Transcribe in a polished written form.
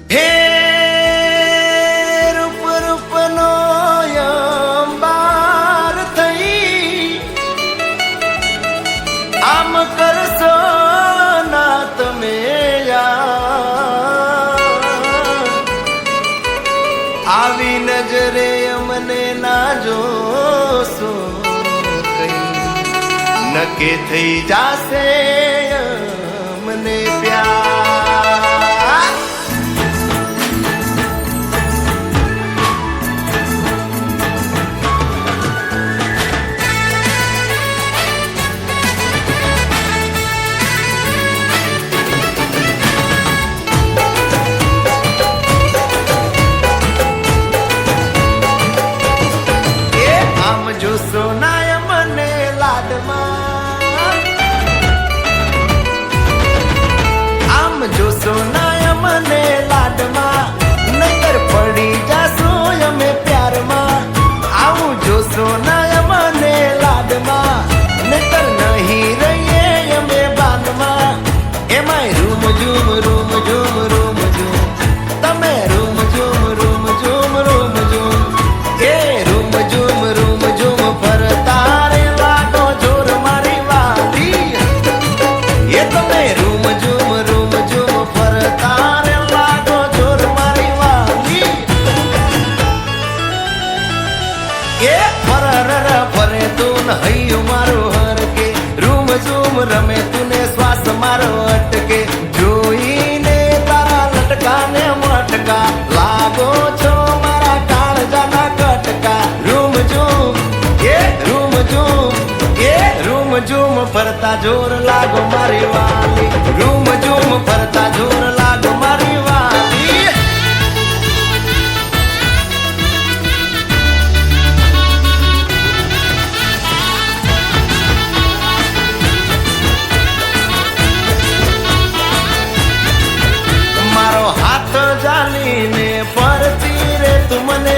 હે રૂપ રૂપનો અંબાર થઈ આમ કરશો ના તમે આવી નજરે અમને ના જોશો નકે થઈ જાશે મને પ્યાર આમ જોશો ના મને લાડમાં આમ જોશો ના મને લાડમાં નકર પડી જાશો અમે પ્યારમાં આવું જોશો ના મને લાડમાં નકર નહીં રહીએ અમે બાનમાં એમાંય રૂમ ઝૂમ રૂમ ઝૂમ રૂમ ઝૂમ તમે રૂમ ઝૂમ રૂમ ઝૂમ રૂમ ઝૂમ એ રૂમ ઝૂમ રૂમ ઝૂમ ફરતા રે લાગો જોર મારી વાલી એ તમે રૂમ ઝૂમ ફરતા રે લાગો જોર મારી વાલી એ ફરે તું હૈયું મારું હર કે રૂમ ઝૂમ રમે તુને શ્વાસ મારો અટકે જોઈને તારા લટકા ને મટકા લાગો છો મારા કાળજાના કટકા રૂમ ઝૂમ ફરતા જોર લાગો મારી વાલી રૂમ ઝૂમ ફરતા જોર લાગો મારી વાલી મારો હાથ જાલીને ફરતી રે તું મને